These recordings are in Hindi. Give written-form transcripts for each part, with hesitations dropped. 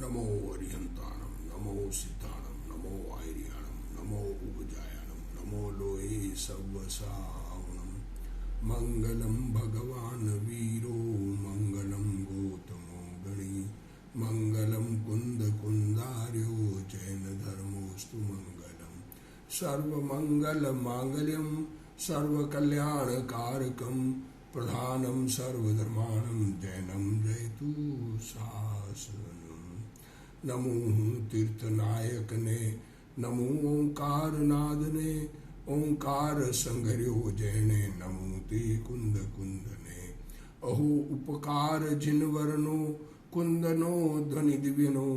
नमो अरिहंताणं नमो सिद्धाणं नमो आयर्याणं नमो उपजायाणं नमो लोहे सव्वसावणं मंगलम भगवान वीरो मंगलम गौतमो गणी मंगलम कुंद कुंदार्यो जैन धर्मोस्तु मंगलम सर्वमंगल मांगल्यम सर्वकल्याणकारकम प्रधानम सर्वधर्माणं जैनम जयतु शासनम। नमो तीर्थनायक ने नमो ओंकार नाद ने ओंकार संघर्यो जैने नमो ते कुंद कुंदने अहो उपकार जिन वरनो कुंदनो ध्वनि दिव्यनो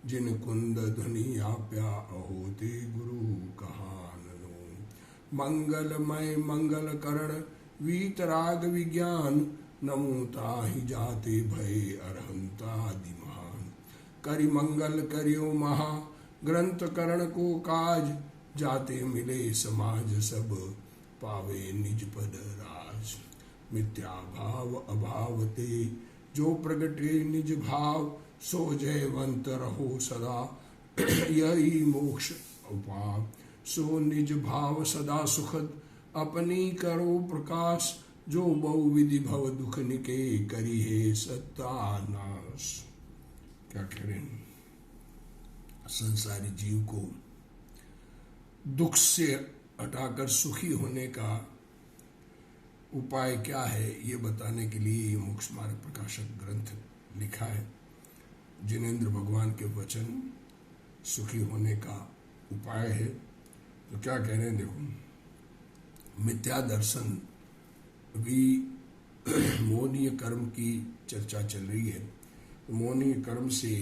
जिन कुंद ध्वनि आप्या अहो ते गुरु कहाननो। मंगलमय मंगल करण वीतराग विज्ञान नमो ताहि जाते भय अरहंता दिमान करि मंगल करियो महा ग्रंथ करण को काज जाते मिले समाज सब पावे निज पद राज। मिथ्या भाव अभावते जो प्रगटे निज भाव सो जयवंत रहो सदा यही मोक्ष उपाय। सो निज भाव सदा सुखद अपनी करो प्रकाश जो बहु विधि भव दुख निके करी है सत्यानाश। क्या करें संसारी जीव को दुख से हटाकर सुखी होने का उपाय क्या है ये बताने के लिए ये मोक्ष मार्ग प्रकाशक ग्रंथ लिखा है। जिनेंद्र भगवान के वचन सुखी होने का उपाय है। तो क्या कह रहे हैं देखो, मिथ्या दर्शन भी मोहनीय कर्म की चर्चा चल रही है। तो मोहनीय कर्म से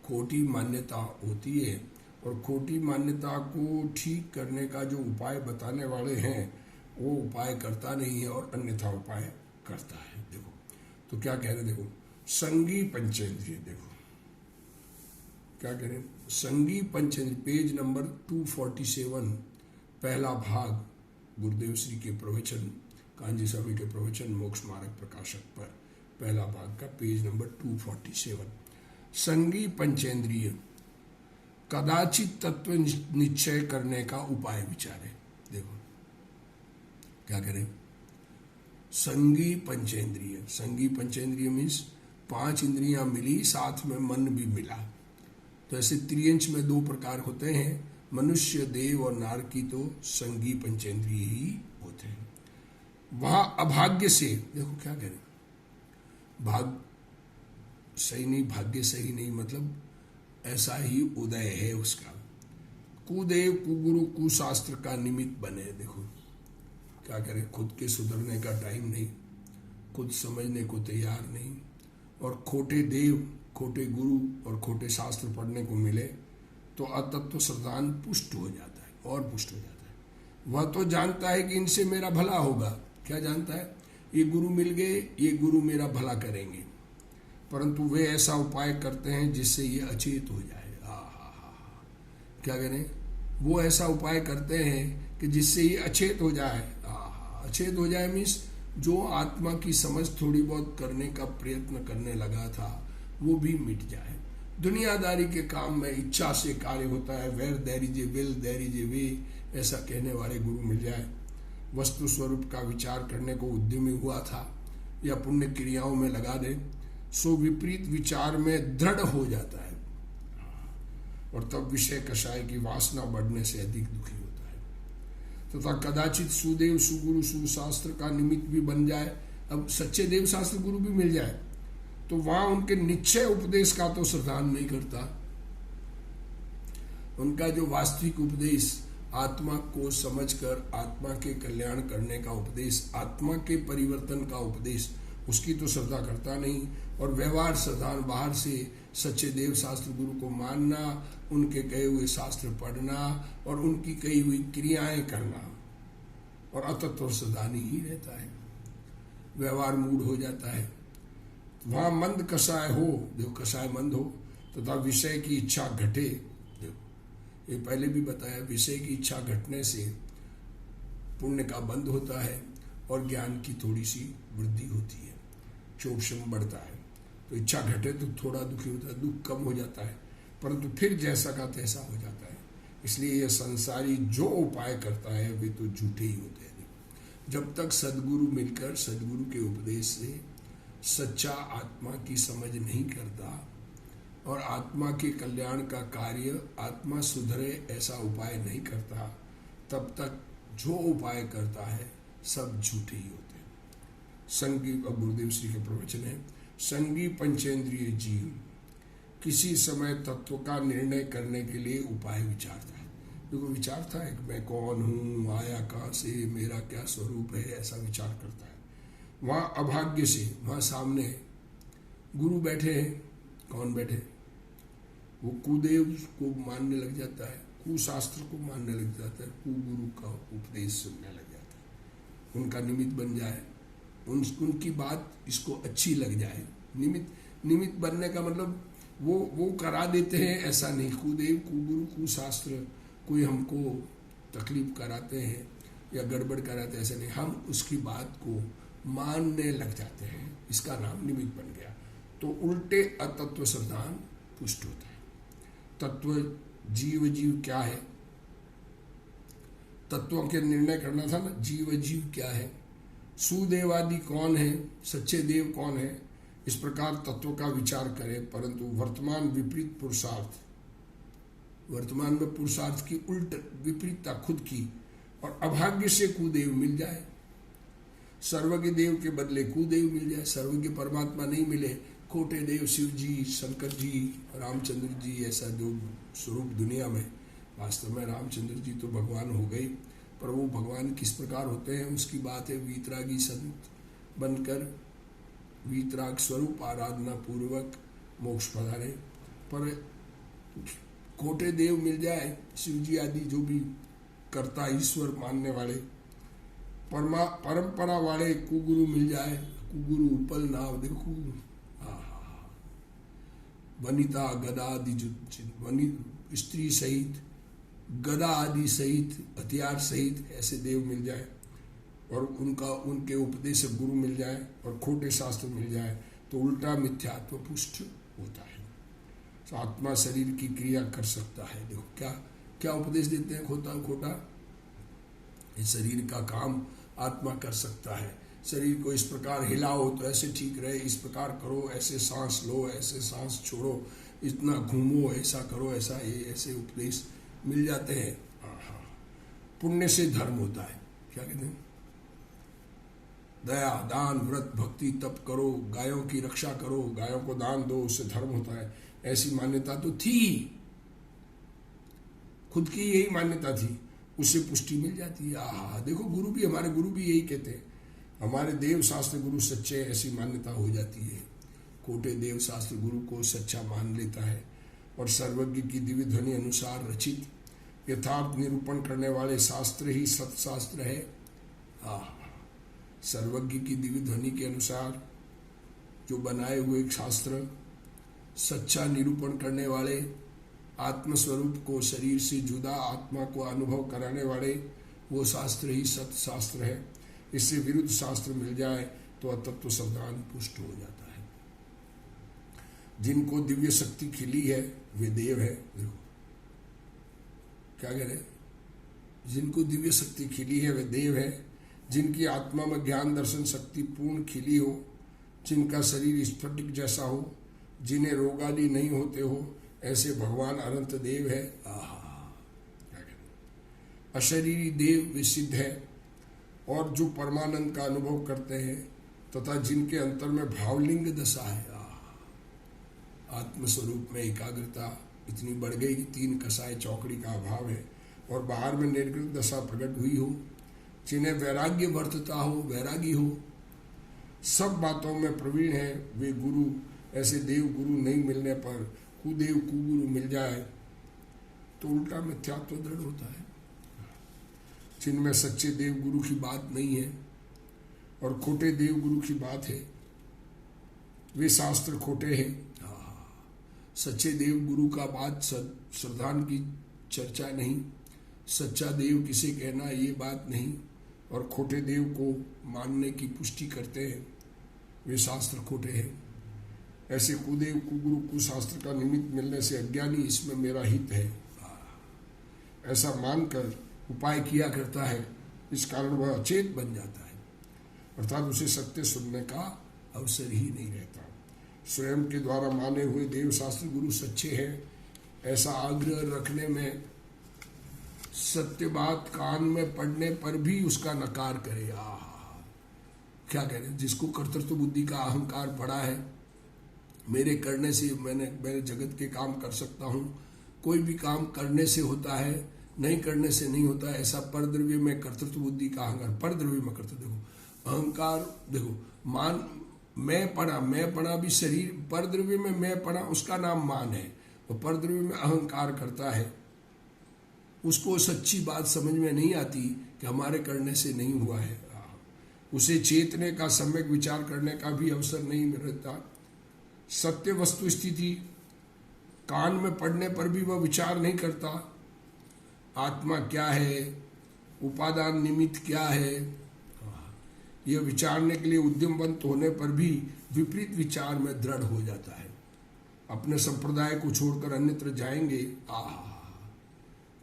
खोटी मान्यता होती है और खोटी मान्यता को ठीक करने का जो उपाय बताने वाले हैं वो उपाय करता नहीं है और अन्यथा उपाय करता है। देखो तो क्या कह रहे हैं देखो, संगी पंचेंद्रिय। देखो क्या कह रहे हैं, संगी पंचेंद्रिय पेज नंबर 247 पहला भाग गुरुदेव श्री के प्रवचन कांजी स्वामी के प्रवचन मोक्ष मार्ग प्रकाशक पर पहला भाग का पेज नंबर 247। संगी पंचेंद्रिय कदाचित तत्व निश्चय करने का उपाय विचारे। देखो क्या करें, संगी पंचेंद्रिय। संगी पंचेंद्रिय मीन्स 5 इंद्रियां मिली साथ में मन भी मिला। तो ऐसे त्रियंश में 2 प्रकार होते हैं, मनुष्य देव और नार की तो संगी पंचेंद्रिय ही होते हैं। वहां अभाग्य से देखो क्या करें, भाग सही नहीं, भाग्य सही नहीं मतलब ऐसा ही उदय है उसका। कुदेव कुगुरु कुशास्त्र का निमित्त बने। देखो क्या करें, खुद के सुधरने का टाइम नहीं, खुद समझने को तैयार नहीं, और खोटे देव खोटे गुरु और खोटे शास्त्र पढ़ने को मिले तो अतत्व श्रद्धान पुष्ट हो जाता है और पुष्ट हो जाता है। वह तो जानता है कि इनसे मेरा भला होगा। क्या जानता है, ये गुरु मिल गए, ये गुरु मेरा भला करेंगे, परंतु वे ऐसा उपाय करते हैं जिससे ये अचेत हो जाए। क्या करें, वो ऐसा उपाय करते हैं कि जिससे ये अचेत हो जाए। अचेत हो जाए मीन्स जो आत्मा की समझ थोड़ी बहुत करने का प्रयत्न करने लगा था वो भी मिट जाए। दुनियादारी के काम में इच्छा से कार्य होता है। Where there is a will there is a way, ऐसा कहने वाले गुरु मिल जाए। वस्तु स्वरूप का विचार करने को उद्यमी हुआ था या पुण्य क्रियाओं में लगा दे, सो विपरीत विचार में दृढ़ हो जाता है और तब विषय कषाय की वासना बढ़ने से अधिक दुखी होता है। तथा कदाचित सुदेव सुगुरु सुशास्त्र का निमित्त भी बन जाए। अब सच्चे देव शास्त्र गुरु भी मिल जाए तो वहां उनके निश्चय उपदेश का तो श्रद्धान नहीं करता। उनका जो वास्तविक उपदेश आत्मा को समझकर आत्मा के कल्याण करने का उपदेश, आत्मा के परिवर्तन का उपदेश, उसकी तो श्रद्धा करता नहीं। और व्यवहार श्रद्धान बाहर से सच्चे देव शास्त्र गुरु को मानना, उनके कहे हुए शास्त्र पढ़ना और उनकी कही हुई क्रियाएं करना, और अतत्व श्रद्धानी ही रहता है। व्यवहार मूड हो जाता है। वहां मंद कषाय हो, देखो कषाय मंद हो तथा विषय की इच्छा घटे। देखो ये पहले भी बताया, विषय की इच्छा घटने से पुण्य का बंद होता है और ज्ञान की थोड़ी सी वृद्धि होती है, चोपशम बढ़ता है। तो इच्छा घटे तो थोड़ा दुखी होता है, दुख कम हो जाता है, परंतु फिर जैसा का तैसा हो जाता है। इसलिए यह संसारी जो उपाय करता है वे तो झूठे ही होते हैं। जब तक सदगुरु मिलकर सदगुरु के उपदेश से सच्चा आत्मा की समझ नहीं करता और आत्मा के कल्याण का कार्य, आत्मा सुधरे ऐसा उपाय नहीं करता, तब तक जो उपाय करता है सब झूठे ही होते हैं। संगी, गुरुदेव श्री के प्रवचन है, संगी पंचेंद्रिय जीव किसी समय तत्व का निर्णय करने के लिए उपाय विचारता है। देखो विचारता है कि मैं कौन हूँ, आया कहाँ से, मेरा क्या स्वरूप है, ऐसा विचार करता है। वहाँ अभाग्य से वहाँ सामने गुरु बैठे हैं, कौन बैठे, वो कुदेव को मानने लग जाता है, कुशास्त्र को मानने लग जाता है, कुगुरु का उपदेश सुनने लग जाता है। उनका निमित्त बन जाए, उनकी बात इसको अच्छी लग जाए। निमित्त बनने का मतलब वो करा देते हैं ऐसा नहीं। कुदेव, कुगुरु, कुशास्त्र कोई हमको तकलीफ कराते हैं या गड़बड़ कराते हैं ऐसा नहीं, हम उसकी बात को मानने लग जाते हैं, इसका नाम निमित्त बन गया। तो उल्टे अतत्व सिद्धांत पुष्ट होता है। तत्व जीव क्या है, तत्वों के निर्णय करना था ना, जीव क्या है, सुदेवादि कौन है, सच्चे देव कौन है, इस प्रकार तत्व का विचार करें। परंतु वर्तमान विपरीत पुरुषार्थ, वर्तमान में पुरुषार्थ की उल्ट विपरीतता खुद की, और अभाग्य से कुदेव मिल जाए, सर्वज्ञ देव के बदले कुदेव मिल जाए, सर्वज्ञ परमात्मा नहीं मिले, खोटे देव शिव जी, शंकर जी, रामचंद्र जी, ऐसा जो स्वरूप दुनिया में, वास्तव में रामचंद्र जी तो भगवान हो गए, पर वो भगवान किस प्रकार होते हैं उसकी बात है। वीतरागी संत बनकर वीतराग स्वरूप आराधना पूर्वक मोक्ष पधारे, पर खोटे देव मिल जाए, शिव जी आदि जो भी कर्ता ईश्वर मानने वाले, परंपरा वाले कुगुरु मिल जाए, कुगुरु उपल नाव देखो, वनिता गदा आदि स्त्री सहित, गदा आदि सहित, हथियार सहित ऐसे देव मिल जाए, और उनके उपदेश गुरु मिल जाए, और खोटे शास्त्र मिल जाए, तो उल्टा मिथ्यात्व पुष्ट होता है। तो आत्मा शरीर की क्रिया कर सकता है। देखो क्या क्या उपदेश देते हैं, खोटा इस शरीर का काम आत्मा कर सकता है। शरीर को इस प्रकार हिलाओ तो ऐसे ठीक रहे, इस प्रकार करो, ऐसे सांस लो, ऐसे सांस छोड़ो, इतना घूमो, ऐसा करो, ऐसा, ये ऐसे उपदेश मिल जाते हैं। पुण्य से धर्म होता है, क्या कहते हैं, दया, दान, व्रत, भक्ति, तप करो, गायों की रक्षा करो, गायों को दान दो, उससे धर्म होता है। ऐसी मान्यता तो थी, खुद की यही मान्यता थी, उससे पुष्टि मिल जाती है। देखो गुरु भी, हमारे गुरु भी यही कहते हैं, हमारे देव शास्त्र गुरु सच्चे, ऐसी मान्यता हो जाती है। खोटे देव शास्त्र गुरु को सच्चा मान लेता है, और सर्वज्ञ की दिव्य ध्वनि अनुसार रचित यथार्थ निरूपण करने वाले शास्त्र ही सत्शास्त्र है। सर्वज्ञ की दिव्य ध्वनि के अनुसार जो बनाए हुए शास्त्र, सच्चा निरूपण करने वाले, आत्मस्वरूप को शरीर से जुदा आत्मा को अनुभव कराने वाले, वो शास्त्र ही सत्य शास्त्र है। इससे विरुद्ध शास्त्र मिल जाए तो अतत्व सिद्धांत पुष्ट हो जाता है। जिनको दिव्य शक्ति खिली है वे देव है। देखो क्या कह रहे, जिनको दिव्य शक्ति खिली है वे देव है। जिनकी आत्मा में ज्ञान दर्शन शक्ति पूर्ण खिली हो, जिनका शरीर स्फटिक जैसा हो, जिन्हें रोग आदि नहीं होते हो, ऐसे भगवान अनंत देव है। अशरीरी देव वे सिद्ध है, और जो परमानंद का अनुभव करते हैं, तथा जिनके अंतर में भावलिंग दशा है, आत्मस्वरूप में एकाग्रता इतनी बढ़ गई कि 3 कसाय चौकड़ी का अभाव है, और बाहर में निर्गुण दशा प्रकट हुई हो, जिन्हें वैराग्य वर्तता हो, वैरागी हो, सब बातों में प्रवीण है, वे गुरु। ऐसे देव गुरु नहीं मिलने पर कुदेव कुगुरु मिल जाए तो उल्टा मिथ्यात्व दृढ़ होता है। जिनमें सच्चे देव गुरु की बात नहीं है और खोटे देव गुरु की बात है, वे शास्त्र खोटे हैं। सच्चे देव गुरु का बात श्रद्धान की चर्चा नहीं, सच्चा देव किसे कहना ये बात नहीं, और खोटे देव को मानने की पुष्टि करते हैं, वे शास्त्र खोटे हैं। ऐसे कुदेव कुगुरु कुशास्त्र का निमित्त मिलने से अज्ञानी इसमें मेरा हित है ऐसा मानकर उपाय किया करता है, इस कारण वह अचेत बन जाता है, अर्थात उसे सत्य सुनने का अवसर ही नहीं रहता। स्वयं के द्वारा माने हुए देव शास्त्र गुरु सच्चे हैं ऐसा आग्रह रखने में सत्य बात कान में पड़ने पर भी उसका नकार करे। क्या कह रहे, जिसको कर्तृत्व बुद्धि का अहंकार पड़ा है, मेरे करने से मैंने जगत के काम कर सकता हूँ, कोई भी काम करने से होता है, नहीं करने से नहीं होता है, ऐसा परद्रव्य में कर्तृत्व बुद्धि का अहंकार, परद्रव्य में कर्तृत्व, देखो अहंकार, देखो मान, मैं पड़ा भी शरीर, परद्रव्य में मैं पड़ा उसका नाम मान है, और परद्रव्य में अहंकार करता है, उसको सच्ची बात समझ में नहीं आती कि हमारे करने से नहीं हुआ है, उसे चेतने का सम्यक विचार करने का भी अवसर नहीं मिलता। सत्य वस्तु स्थिति कान में पड़ने पर भी वह विचार नहीं करता, आत्मा क्या है, उपादान निमित्त क्या है, यह विचारने के लिए उद्यमवंत होने पर भी विपरीत विचार में दृढ़ हो जाता है। अपने संप्रदाय को छोड़कर अन्यत्र जाएंगे,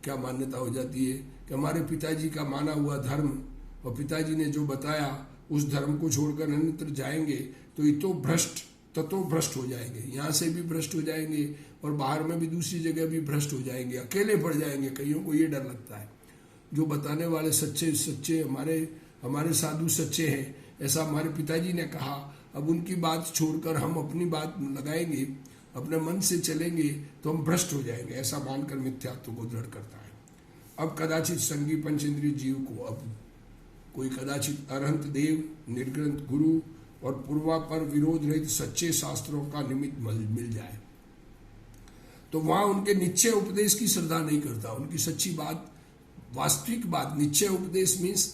क्या मान्यता हो जाती है कि हमारे पिताजी का माना हुआ धर्म और पिताजी ने जो बताया उस धर्म को छोड़कर अन्यत्र जाएंगे तो ये तो भ्रष्ट तत्व भ्रष्ट हो जाएंगे, यहाँ से भी भ्रष्ट हो जाएंगे और बाहर में भी दूसरी जगह भी भ्रष्ट हो जाएंगे, अकेले पड़ जाएंगे। कईयों को ये डर लगता है, जो बताने वाले सच्चे हमारे साधु सच्चे हैं, ऐसा हमारे पिताजी ने कहा, अब उनकी बात छोड़कर हम अपनी बात लगाएंगे, अपने मन से चलेंगे तो हम भ्रष्ट हो जाएंगे, ऐसा मानकर मिथ्यात्व को दृढ़ करता है। अब कदाचित संगी पंचेंद्रिय जीव को, अब कोई कदाचित अरहंत देव, निर्ग्रंथ गुरु और पूर्वापर विरोध रहित सच्चे शास्त्रों का निमित्त मिल जाए तो वहां उनके निश्चय उपदेश की श्रद्धा नहीं करता, उनकी सच्ची बात, वास्तविक बात। निश्चय उपदेश मीन्स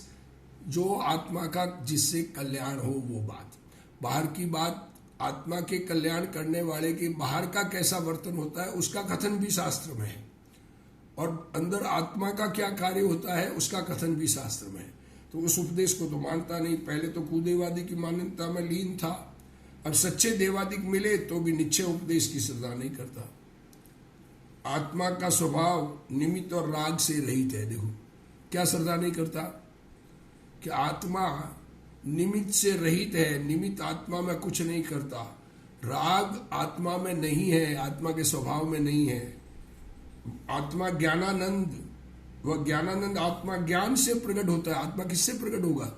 जो आत्मा का जिससे कल्याण हो वो बात, बाहर की बात, आत्मा के कल्याण करने वाले के बाहर का कैसा वर्तन होता है उसका कथन भी शास्त्र में है, और अंदर आत्मा का क्या कार्य होता है उसका कथन भी शास्त्र में है। तो उस उपदेश को तो मानता नहीं, पहले तो कुदेवादि की मान्यता में लीन था, अब सच्चे देवादिक मिले तो भी निश्चय उपदेश की श्रद्धा नहीं करता। आत्मा का स्वभाव निमित्त और राग से रहित है, देखो क्या श्रद्धा नहीं करता कि आत्मा निमित्त से रहित है, निमित्त आत्मा में कुछ नहीं करता, राग आत्मा में नहीं है, आत्मा के स्वभाव में नहीं है। आत्मा ज्ञानानंद, वह ज्ञानानंद आत्मा ज्ञान से प्रकट होता है। आत्मा किससे प्रकट होगा,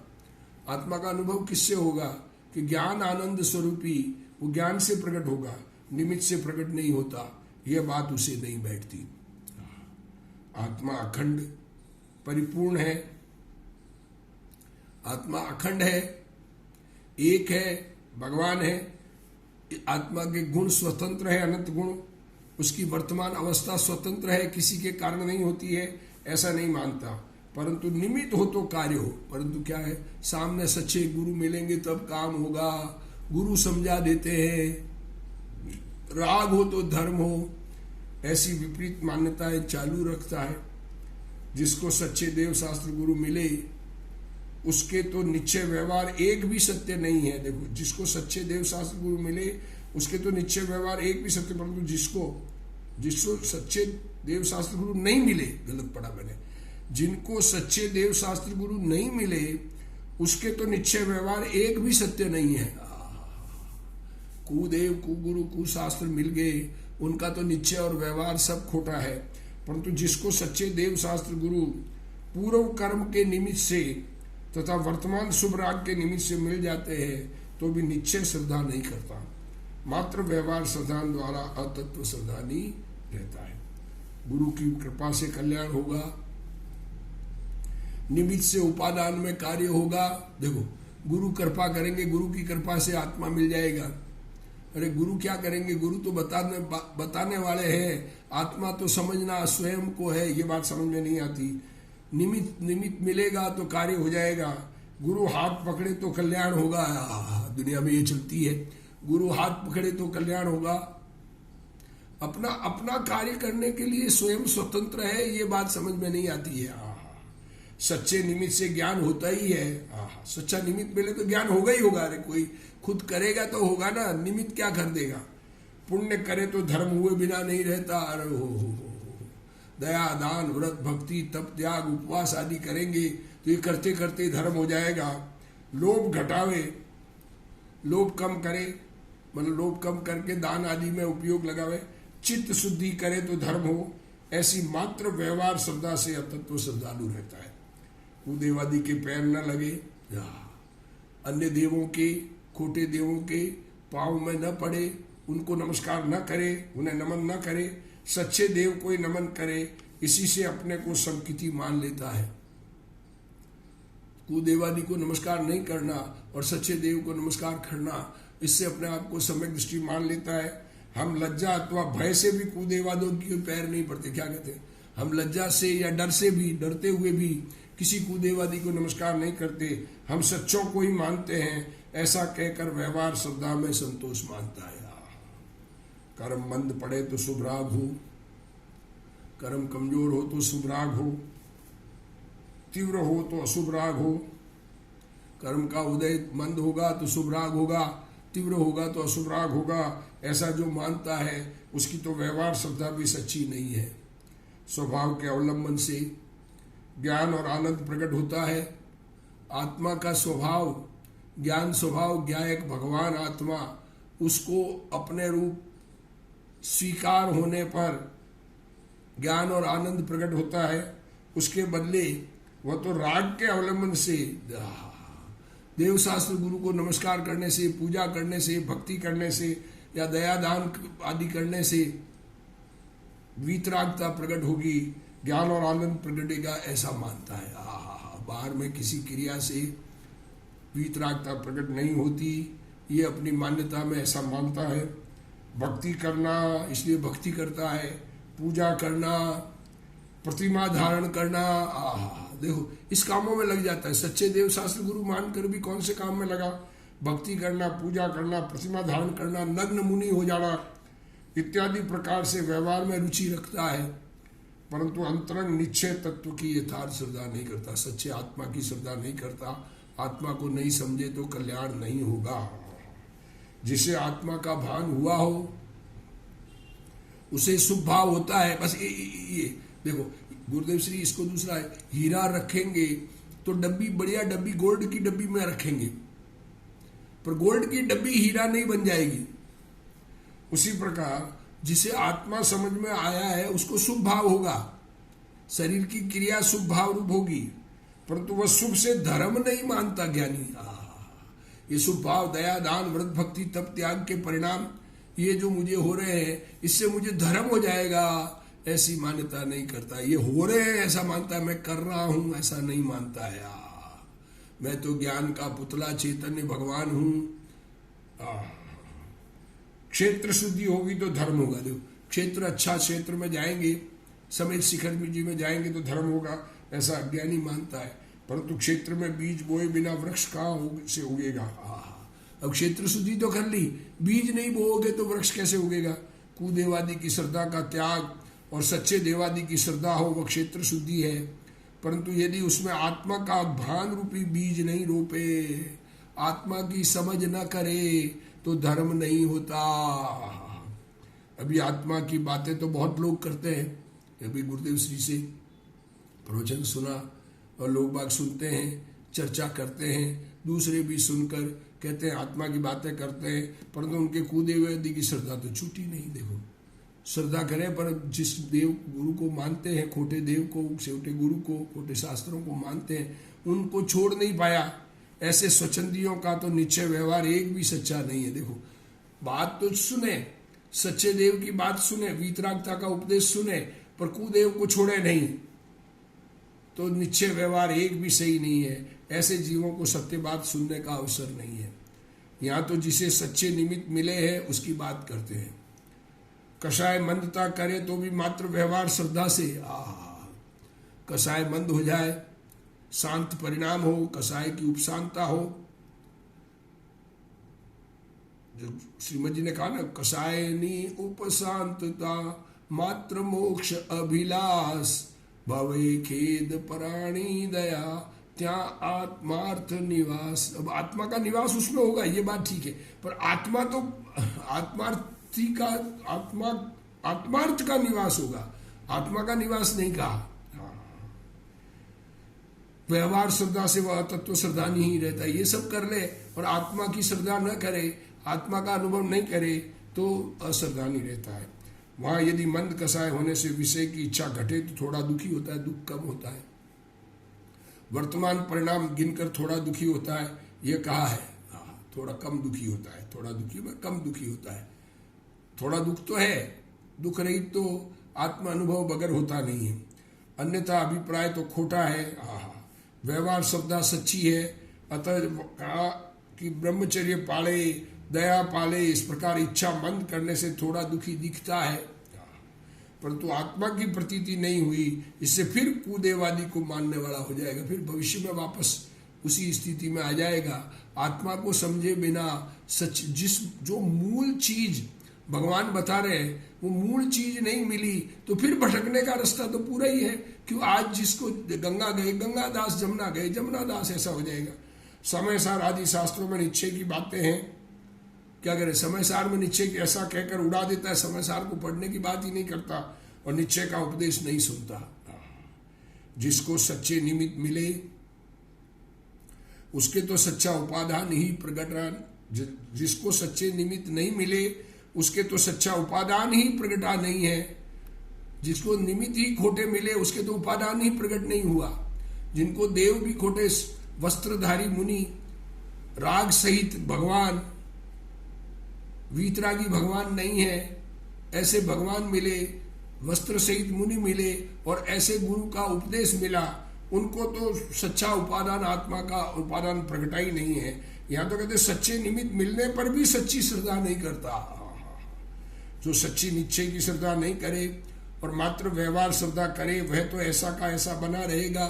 आत्मा का अनुभव किससे होगा कि ज्ञान आनंद स्वरूपी, वो ज्ञान से प्रकट होगा, निमित्त से प्रकट नहीं होता, यह बात उसे नहीं बैठती। आत्मा अखंड परिपूर्ण है, आत्मा अखंड है, एक है, भगवान है, आत्मा के गुण स्वतंत्र है, अनंत गुण, उसकी वर्तमान अवस्था स्वतंत्र है, किसी के कारण नहीं होती है, ऐसा नहीं मानता, परंतु निमित्त हो तो कार्य हो। परंतु क्या है, सामने सच्चे गुरु मिलेंगे तब काम होगा, गुरु समझा देते हैं, राग हो तो धर्म हो, ऐसी विपरीत मान्यताएं चालू रखता है। जिसको सच्चे देव शास्त्र गुरु मिले उसके तो निश्चय व्यवहार एक भी सत्य नहीं है। देखो, जिसको सच्चे देव शास्त्र गुरु मिले उसके तो निश्चय व्यवहार एक भी सत्य, परंतु जिसको सच्चे देव शास्त्र गुरु नहीं मिले, गलत पढ़ा मैंने, जिनको सच्चे देव शास्त्र गुरु नहीं मिले उसके तो निश्चय व्यवहार एक भी सत्य नहीं है। कुदेव कुगुरु कुशास्त्र मिल गए, उनका तो निश्चय और व्यवहार सब खोटा है, परंतु जिसको सच्चे देव शास्त्र गुरु पूर्व कर्म के निमित्त से तथा वर्तमान शुभ राग के निमित्त से मिल जाते हैं तो भी निश्चय श्रद्धा नहीं करता, मात्र व्यवहार श्रद्धा द्वारा अतत्व श्रद्धा नहीं रहता है। गुरु की कृपा से कल्याण होगा, निमित्त से उपादान में कार्य होगा। देखो, गुरु कृपा करेंगे, गुरु की कृपा से आत्मा मिल जाएगा। अरे गुरु क्या करेंगे, गुरु तो बताने वाले हैं, आत्मा तो समझना स्वयं को है, ये बात समझ में नहीं आती। निमित्त मिलेगा तो कार्य हो जाएगा, गुरु हाथ पकड़े तो कल्याण होगा, दुनिया में ये चलती है, गुरु हाथ पकड़े तो कल्याण होगा। अपना कार्य करने के लिए स्वयं स्वतंत्र है, ये बात समझ में नहीं आती है। सच्चे निमित्त से ज्ञान होता ही है। सच्चा निमित्त मिले तो ज्ञान होगा ही होगा। अरे कोई खुद करेगा तो होगा ना, निमित्त क्या कर देगा। पुण्य करे तो धर्म हुए बिना नहीं रहता। अरे हो दया दान व्रत भक्ति तप त्याग उपवास आदि करेंगे तो ये करते करते धर्म हो जाएगा। लोभ घटावे, लोभ कम करे, मतलब लोभ कम करके दान आदि में उपयोग लगावे, चित्त शुद्धि करे तो धर्म हो। ऐसी मात्र व्यवहार श्रद्धा से अतत्व श्रद्धालु रहता है। कुदेवादि के पैर न लगे, अन्य देवों के खोटे देवों के पांव में न पड़े, उनको नमस्कार न करे, उन्हें नमन न करे, सच्चे देव को ही नमन करे, इसी से अपने को संकिति मान लेता है। कुदेवादि को नमस्कार नहीं करना और सच्चे देव को नमस्कार करना, इससे अपने आप को सम्यक दृष्टि मान लेता है। हम लज्जा अथवा भय से भी कुदेवादों के पैर नहीं पड़ते। क्या कहते हैं, हम लज्जा से या डर से भी, डरते हुए भी किसी कुदेवादि को नमस्कार नहीं करते, हम सच्चों को ही मानते हैं। ऐसा कहकर व्यवहार श्रद्धा में संतोष मानता है। कर्म मंद पड़े तो शुभ राग हो, कर्म कमजोर हो तो शुभ राग हो, तीव्र हो तो अशुभ राग हो। कर्म का उदय मंद होगा तो शुभ राग होगा, तीव्र होगा तो अशुभ राग होगा। ऐसा जो मानता है उसकी तो व्यवहार श्रद्धा भी सच्ची नहीं है। स्वभाव के अवलंबन से ज्ञान और आनंद प्रकट होता है। आत्मा का स्वभाव, ज्ञान स्वभाव, ज्ञायक भगवान आत्मा, उसको अपने रूप स्वीकार होने पर ज्ञान और आनंद प्रकट होता है। उसके बदले वह तो राग के अवलंबन से, देव शास्त्र गुरु को नमस्कार करने से, पूजा करने से, भक्ति करने से या दया दान आदि करने से वीतरागता प्रकट होगी, ज्ञान और आनंद प्रकटेगा, ऐसा मानता है। बाहर में किसी क्रिया से वीतरागता प्रकट नहीं होती, ये अपनी मान्यता में ऐसा मानता है। भक्ति करना, इसलिए भक्ति करता है। पूजा करना, प्रतिमा धारण करना, देखो इस कामों में लग जाता है। सच्चे देव शास्त्र गुरु मानकर भी कौन से काम में लगा। भक्ति करना, पूजा करना, प्रतिमा धारण करना, नग्न मुनि हो जाना इत्यादि प्रकार से व्यवहार में रुचि रखता है, परंतु अंतरंग निश्चय तत्व की यथार्थ श्रद्धा नहीं करता। सच्चे आत्मा की श्रद्धा नहीं करता। आत्मा को नहीं समझे तो कल्याण नहीं होगा। जिसे आत्मा का भान हुआ हो उसे शुभ भाव होता है। बस ये देखो गुरुदेव श्री इसको दूसरा है, हीरा रखेंगे तो डब्बी, बढ़िया डब्बी, गोल्ड की डब्बी में रखेंगे, पर गोल्ड की डब्बी हीरा नहीं बन जाएगी। उसी प्रकार जिसे आत्मा समझ में आया है उसको शुभ भाव होगा, शरीर की क्रिया शुभ भाव रूप होगी, परंतु वह शुभ से धर्म नहीं मानता ज्ञानी। ये शुभ भाव, दया दान व्रत भक्ति तप त्याग के परिणाम ये जो मुझे हो रहे हैं इससे मुझे धर्म हो जाएगा, ऐसी मान्यता नहीं करता। ये हो रहे हैं ऐसा मानता है, मैं कर रहा हूं ऐसा नहीं मानता है। मैं तो ज्ञान का पुतला चैतन्य भगवान हूं। क्षेत्र शुद्धि होगी तो धर्म होगा। देखो क्षेत्र, अच्छा क्षेत्र में जाएंगे, समेत शिखर जी में जाएंगे तो धर्म होगा, ऐसा अज्ञानी मानता है। परंतु क्षेत्र में बीज बोए बिना वृक्ष कहाँ से उगेगा। अब क्षेत्र शुद्धि तो कर ली, बीज नहीं बोओगे तो वृक्ष कैसे उगेगा। कुदेवादि की श्रद्धा का त्याग और सच्चे देवादि की श्रद्धा हो वह क्षेत्र शुद्धि है, परंतु यदि उसमें आत्मा का भान रूपी बीज नहीं रोपे, आत्मा की समझ न करे तो धर्म नहीं होता। अभी आत्मा की बातें तो बहुत लोग करते हैं। अभी गुरुदेव श्री से प्रवचन सुना और लोग बाग सुनते हैं, चर्चा करते हैं, दूसरे भी सुनकर कहते हैं आत्मा की बातें करते हैं, परंतु उनके कुदेवादि की श्रद्धा तो छूटी नहीं। देखो श्रद्धा करें पर जिस देव गुरु को मानते हैं, खोटे देव को, छोटे गुरु को, खोटे शास्त्रों को मानते हैं, उनको छोड़ नहीं पाया। ऐसे स्वच्छंदियों का तो निश्चय व्यवहार एक भी सच्चा नहीं है। देखो बात तो सुने, सच्चे देव की बात सुने, वीतरागता का उपदेश सुने, पर कुदेव को छोड़े नहीं, तो निश्चय व्यवहार एक भी सही नहीं है। ऐसे जीवों को सत्य बात सुनने का अवसर नहीं है। यहाँ तो जिसे सच्चे निमित्त मिले हैं उसकी बात करते हैं। कषाय मंदता करे तो भी मात्र व्यवहार श्रद्धा से, कषाय मंद हो जाए, शांत परिणाम हो, कषाय की उपशांता हो। जो श्रीमद जी ने कहा ना, कषायनी उपशांतता मात्र मोक्ष अभिलाष, भवे खेद पराणी दया, त्या आत्मार्थ निवास। अब आत्मा का निवास उसमें होगा, ये बात ठीक है, पर आत्मा तो आत्मार्थी का आत्मार्थ का निवास होगा, आत्मा का निवास नहीं कहा। व्यवहार श्रद्धा से वह तत्व श्रद्धा नहीं रहता, ये सब कर ले और आत्मा की श्रद्धा न करे, आत्मा का अनुभव नहीं करे तो अश्रद्धा नहीं रहता है। वहां यदि मंद कसाय होने से विषय की इच्छा घटे तो थोड़ा दुखी होता है, दुख कम होता है। वर्तमान परिणाम गिनकर थोड़ा दुखी होता है, ये कहा है। थोड़ा कम दुखी होता है, थोड़ा दुखी में कम दुखी होता है। थोड़ा दुख तो है, दुख रहित तो आत्म अनुभव बगैर होता नहीं है। अन्यथा अभिप्राय तो खोटा है। व्यवहार श्रद्धा सच्ची है, अतः कहा कि ब्रह्मचर्य पाले, दया पाले, इस प्रकार इच्छा मंद करने से थोड़ा दुखी दिखता है, परंतु आत्मा की प्रतीति नहीं हुई, इससे फिर कुदेवादी को मानने वाला हो जाएगा, फिर भविष्य में वापस उसी स्थिति में आ जाएगा। आत्मा को समझे बिना सच जो मूल चीज भगवान बता रहे हैं वो मूल चीज नहीं मिली तो फिर भटकने का रास्ता तो पूरा ही है। क्यों आज जिसको गंगा गए गंगा दास, जमुना गए जमुना दास, ऐसा हो जाएगा। समय सार आदि शास्त्रों में निश्चय की बातें हैं, क्या करें, समय सार में निश्चय ऐसा कहकर उड़ा देता है, समय सार को पढ़ने की बात ही नहीं करता और निश्चय का उपदेश नहीं सुनता। जिसको सच्चे निमित्त मिले उसके तो सच्चा उपादान ही प्रगटा, जिसको सच्चे निमित्त नहीं मिले उसके तो सच्चा उपादान ही प्रगटा नहीं है। जिसको निमित्त ही खोटे मिले उसके तो उपादान ही प्रकट नहीं हुआ। जिनको देव भी खोटे वस्त्रधारी मुनि, राग सहित भगवान, वीतरागी भगवान नहीं है, ऐसे भगवान मिले, वस्त्र सहित मुनि मिले और ऐसे गुरु का उपदेश मिला, उनको तो सच्चा उपादान, आत्मा का उपादान प्रगटा ही नहीं है। यहाँ तो कहते सच्चे निमित्त मिलने पर भी सच्ची श्रद्धा नहीं करता। जो सच्ची निश्चय की श्रद्धा नहीं करे और मात्र व्यवहार श्रद्धा करे वह तो ऐसा का ऐसा बना रहेगा,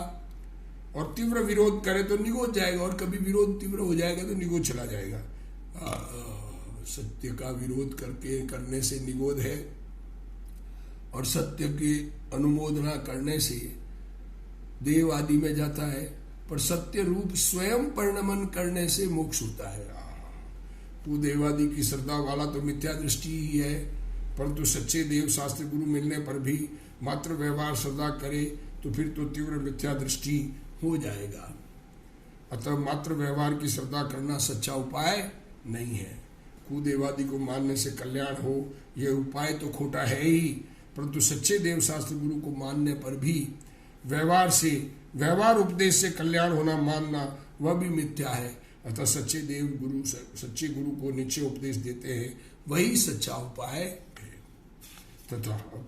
और तीव्र विरोध करे तो निगोद जाएगा, और कभी विरोध तीव्र हो जाएगा तो निगोद चला जाएगा। सत्य का विरोध करने से निगोद है, और सत्य की अनुमोदना करने से देव आदि में जाता है, पर सत्य रूप स्वयं परिणमन करने से मोक्ष होता है। तू देवादि की श्रद्धा वाला तो मिथ्या दृष्टि ही है, परंतु सच्चे देव शास्त्र गुरु मिलने पर भी मात्र व्यवहार श्रद्धा करे तो फिर तो तीव्र मिथ्या दृष्टि हो जाएगा। अतः मात्र व्यवहार की श्रद्धा करना सच्चा उपाय नहीं है। कुदेवादि को मानने से कल्याण हो, यह उपाय तो खोटा है ही, परंतु सच्चे देव शास्त्र गुरु को मानने पर भी व्यवहार उपदेश से कल्याण होना मानना वह भी मिथ्या है। अतः सच्चे गुरु को निश्चय उपदेश देते हैं, वही सच्चा उपाय है। तथा अब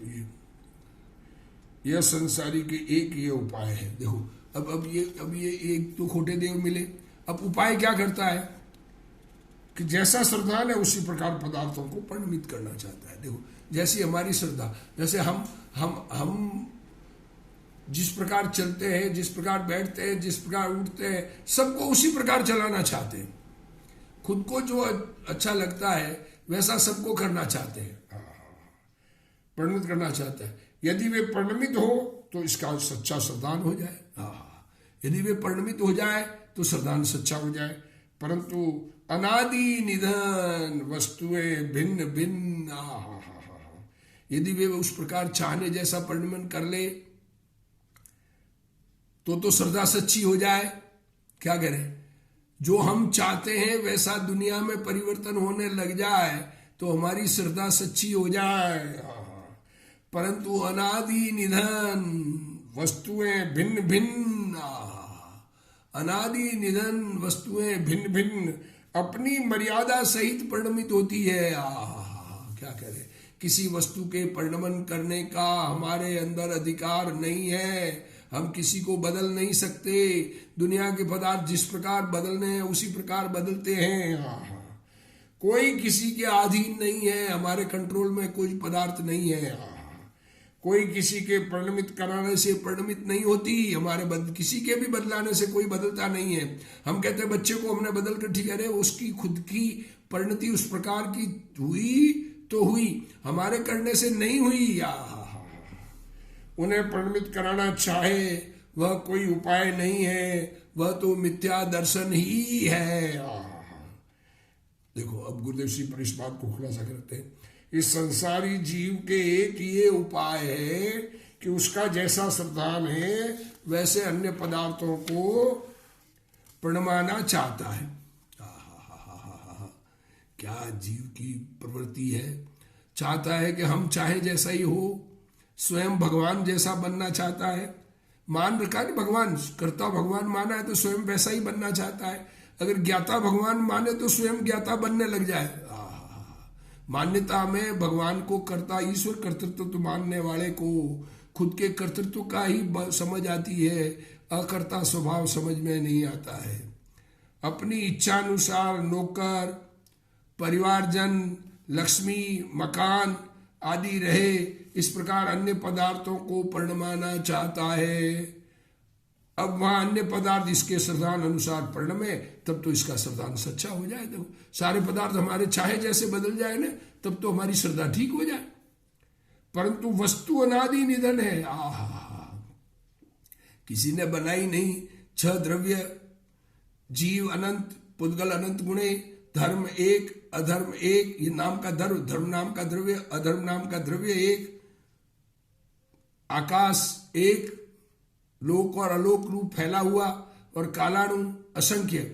यह संसारी के एक ये उपाय है। देखो अब ये एक तो खोटे देव मिले, अब उपाय क्या करता है कि जैसा श्रद्धा है उसी प्रकार पदार्थों को परिणमित करना चाहता है। देखो जैसी हमारी श्रद्धा, जैसे हम जिस प्रकार चलते हैं, जिस प्रकार बैठते हैं, जिस प्रकार उठते हैं, सबको उसी प्रकार चलाना चाहते हैं। खुद को जो अच्छा लगता है वैसा सबको करना चाहते हैं, परिणमित करना चाहता है। यदि वे परिणमित हो तो इसका सच्चा श्रद्धान हो जाए। यदि वे परिणमित हो जाए तो श्रद्धान सच्चा हो जाए। परंतु अनादि निधन वस्तुएं भिन्न भिन्न, यदि वे उस प्रकार चाहने जैसा परिणमन कर ले तो श्रद्धा सच्ची हो जाए। क्या करें, जो हम चाहते हैं वैसा दुनिया में परिवर्तन होने लग जाए तो हमारी श्रद्धा सच्ची हो जाए। परंतु अनादि निधन वस्तुएं भिन्न भिन्न, अनादि निधन वस्तुएं भिन्न भिन्न अपनी मर्यादा सहित परिणमित होती है। क्या करें, किसी वस्तु के परिणमन करने का हमारे अंदर अधिकार नहीं है। हम किसी को बदल नहीं सकते। दुनिया के पदार्थ जिस प्रकार बदलने हैं उसी प्रकार बदलते हैं। कोई किसी के अधीन नहीं है, हमारे कंट्रोल में कोई पदार्थ नहीं है। कोई किसी के परिणमित कराने से परिणमित नहीं होती, किसी के भी बदलाने से कोई बदलता नहीं है। हम कहते हैं बच्चे को हमने बदल कर ठीक है, उसकी खुद की परिणति उस प्रकार की हुई तो हुई, हमारे करने से नहीं हुई। उन्हें परिणमित कराना चाहे वह कोई उपाय नहीं है, वह तो मिथ्या दर्शन ही है। देखो अब गुरुदेव श्री पर इस बात को खुलासा करते हैं, इस संसारी जीव के एक ये उपाय है कि उसका जैसा श्रद्धान है वैसे अन्य पदार्थों को प्रणमाना चाहता है। क्या जीव की प्रवृत्ति है, चाहता है कि हम चाहे जैसा ही हो, स्वयं भगवान जैसा बनना चाहता है। मान रखा नहीं भगवान, कर्ता भगवान माना है तो स्वयं वैसा ही बनना चाहता है। अगर ज्ञाता भगवान माने तो स्वयं ज्ञाता बनने लग जाए। मान्यता में भगवान को कर्ता, ईश्वर कर्तृत्व तो मानने वाले को खुद के कर्तृत्व का ही समझ आती है, अकर्ता स्वभाव समझ में नहीं आता है। अपनी इच्छा अनुसार नौकर, परिवारजन, लक्ष्मी, मकान आदि रहे, इस प्रकार अन्य पदार्थों को प्रणमाना चाहता है। अब वहां अन्य पदार्थ इसके श्रद्धान अनुसार प्रणमे, तब तो इसका श्रद्धान सच्चा हो जाए। देखो सारे पदार्थ हमारे चाहे जैसे बदल जाए ना, तब तो हमारी श्रद्धा ठीक हो जाए। परंतु वस्तु अनादि निधन है। किसी ने बनाई नहीं। 6 द्रव्य, जीव अनंत, पुद्गल अनंत गुणे, धर्म एक, अधर्म एक, ये नाम का धर्म, धर्म नाम का द्रव्य, अधर्म नाम का द्रव्य एक, आकाश एक, लोक और अलोक रूप फैला हुआ, और कालाणु असंख्य।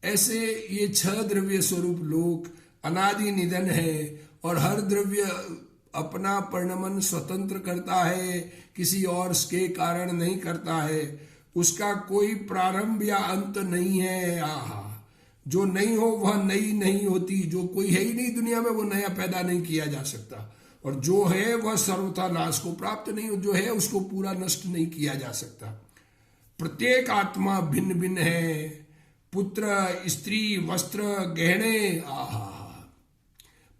ऐसे ये 6 द्रव्य स्वरूप लोक अनादि निधन है, और हर द्रव्य अपना परिणमन स्वतंत्र करता है, किसी और के कारण नहीं करता है। उसका कोई प्रारंभ या अंत नहीं है। जो नहीं हो वह नई नहीं होती। जो कोई है ही नहीं दुनिया में वो नया पैदा नहीं किया जा सकता, और जो है वह सर्वथा नाश को प्राप्त नहीं हो। जो है उसको पूरा नष्ट नहीं किया जा सकता। प्रत्येक आत्मा भिन्न भिन्न है। पुत्र, स्त्री, वस्त्र, गहने,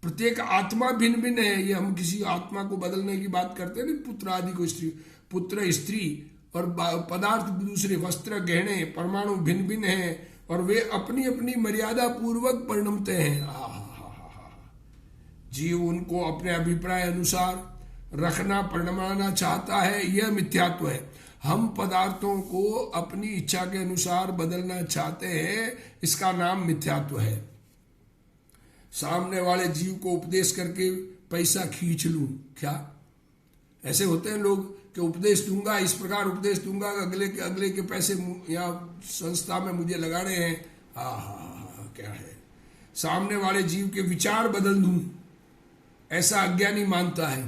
प्रत्येक आत्मा भिन्न भिन्न है। ये हम किसी आत्मा को बदलने की बात करते हैं, पुत्र आदि को स्त्री, पुत्र स्त्री, और पदार्थ दूसरे, वस्त्र, गहने, परमाणु भिन्न भिन्न है, और वे अपनी अपनी मर्यादा पूर्वक परिणमते हैं। जीव उनको अपने अभिप्राय अनुसार रखना, परिणमाना चाहता है, यह मिथ्यात्व है। हम पदार्थों को अपनी इच्छा के अनुसार बदलना चाहते हैं, इसका नाम मिथ्यात्व है। सामने वाले जीव को उपदेश करके पैसा खींच लूं, क्या ऐसे होते हैं लोग कि उपदेश दूंगा, इस प्रकार उपदेश दूंगा, अगले के पैसे या संस्था में मुझे लगाने हैं। क्या है, सामने वाले जीव के विचार बदल दूं, ऐसा अज्ञानी मानता है।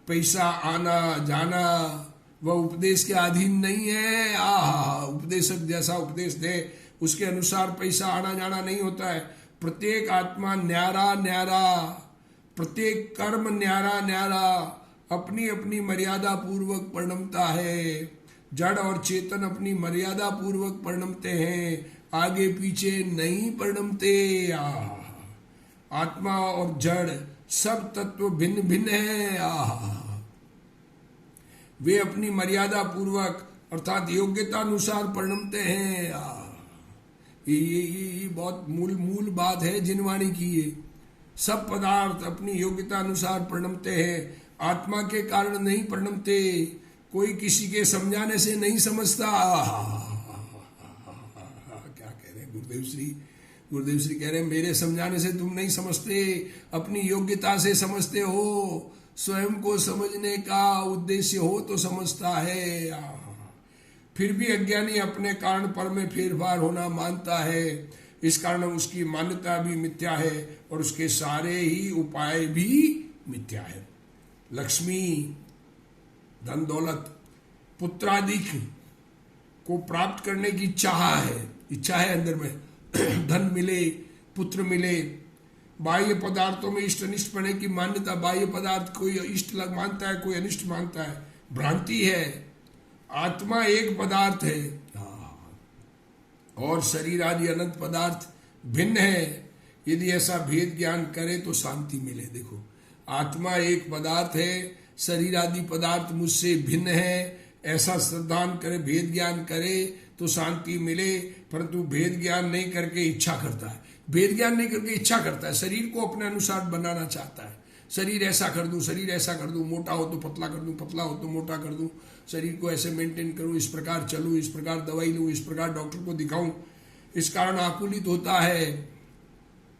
पैसा आना जाना वह उपदेश के अधीन नहीं है। उपदेशक जैसा उपदेश दे उसके अनुसार पैसा आना जाना नहीं होता है। प्रत्येक आत्मा न्यारा न्यारा, प्रत्येक कर्म न्यारा न्यारा अपनी अपनी मर्यादा पूर्वक परिणमता है। जड़ और चेतन अपनी मर्यादा पूर्वक परिणमते हैं, आगे पीछे नहीं परिणमते। आत्मा और जड़ सब तत्व भिन्न भिन्न हैं। वे अपनी मर्यादा पूर्वक अर्थात योग्यता अनुसार परिणमते हैं। ये बहुत मूल बात है जिनवाणी की। ये सब पदार्थ अपनी योग्यता अनुसार परिणमते हैं, आत्मा के कारण नहीं परिणमते। कोई किसी के समझाने से नहीं समझता। क्या कह रहे हैं गुरुदेव श्री कह रहे हैं, मेरे समझाने से तुम नहीं समझते, अपनी योग्यता से समझते हो। स्वयं को समझने का उद्देश्य हो तो समझता है। फिर भी अज्ञानी अपने कारण पर में फेरफार होना मानता है। इस कारण उसकी मान्यता भी मिथ्या है और उसके सारे ही उपाय भी मिथ्या है। लक्ष्मी, धन दौलत, पुत्रादि को प्राप्त करने की इच्छा है अंदर में। धन मिले, पुत्र मिले, बाह्य पदार्थों में इष्ट अनिष्ट पड़ने की मान्यता। बाह्य पदार्थ कोई इष्ट लग मानता है, कोई अनिष्ट मानता है, भ्रांति है। आत्मा एक पदार्थ है और शरीर आदि अनंत पदार्थ भिन्न है। यदि ऐसा भेद ज्ञान करे तो शांति मिले। देखो, आत्मा एक पदार्थ है, शरीर आदि पदार्थ मुझसे भिन्न है, ऐसा श्रद्धान करे, भेद ज्ञान करे तो शांति मिले। परंतु भेद ज्ञान नहीं करके इच्छा करता है, भेद ज्ञान नहीं करके इच्छा करता है, शरीर को अपने अनुसार बनाना चाहता है। शरीर ऐसा कर दूं, शरीर ऐसा कर दूं, मोटा हो तो पतला कर दूं, पतला हो तो मोटा कर दूं, शरीर को ऐसे मेंटेन करूं, इस प्रकार चलूं, इस प्रकार दवाई लूं, इस प्रकार डॉक्टर को दिखाऊं। इस कारण आकुलित होता है।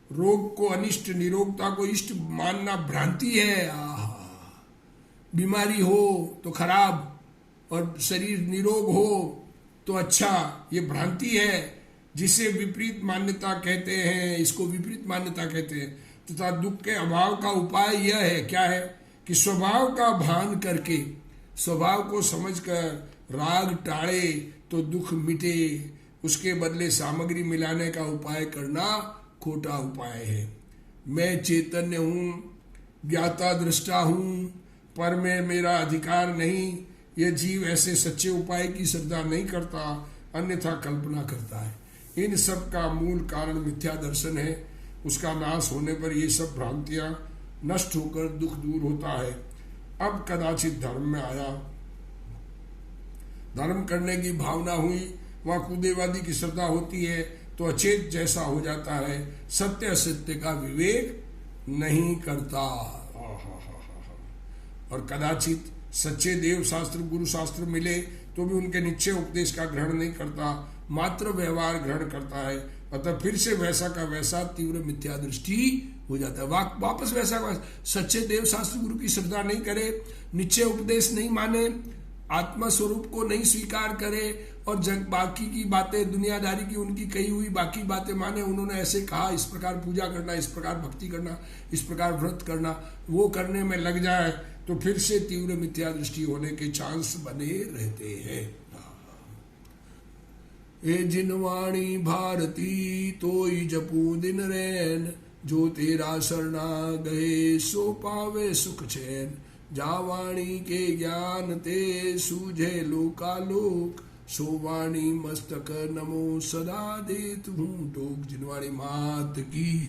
रोग को अनिष्ट, निरोगता को इष्ट मानना भ्रांति है। बीमारी हो तो खराब और शरीर निरोग हो तो अच्छा, ये भ्रांति है, जिसे विपरीत मान्यता कहते हैं। इसको विपरीत मान्यता कहते हैं। तथा दुख के अभाव का उपाय यह है, क्या है, कि स्वभाव का भान करके, स्वभाव को समझकर राग टाड़े तो दुख मिटे, उसके बदले सामग्री मिलाने का उपाय करना खोटा उपाय है। मैं चैतन्य हूँ, ज्ञाता दृष्टा हूँ, पर में मेरा अधिकार नहीं, यह जीव ऐसे सच्चे उपाय की श्रद्धा नहीं करता, अन्यथा कल्पना करता है। इन सब का मूल कारण मिथ्या दर्शन है। उसका नाश होने पर ये सब भ्रांतियां नष्ट होकर दुख दूर होता है। अब कदाचित धर्म में आया, धर्म करने की भावना हुई, वहां कुदेवादी की श्रद्धा होती है तो अचेत जैसा हो जाता है, सत्य असत्य का विवेक नहीं करता। और कदाचित सच्चे देव शास्त्र, गुरु शास्त्र मिले तो भी उनके निश्चय उपदेश का ग्रहण नहीं करता, मात्र व्यवहार ग्रहण करता है। अतः फिर से वैसा का वैसा तीव्र मिथ्या दृष्टि हो जाता है। वापस वैसा का सच्चे देव शास्त्र गुरु की श्रद्धा नहीं करे, निश्चय उपदेश नहीं माने, आत्मा स्वरूप को नहीं स्वीकार करे और जग बाकी की बातें, दुनियादारी की उनकी कही हुई बाकी बातें माने। उन्होंने ऐसे कहा, इस प्रकार पूजा करना, इस प्रकार भक्ति करना, इस प्रकार व्रत करना, वो करने में लग जाए तो फिर से तीव्र मिथ्या दृष्टि होने के चांस बने रहते हैं। ए जिनवाणी भारती तोई जपू दिन रैन, जो तेरा शरणा गए सो पावे सुख चैन। जावाणी के ज्ञान ते सूझे लोकालोक, सो वाणी मस्तक नमो सदा देत हूँ टोक। जिनवाणी मात की।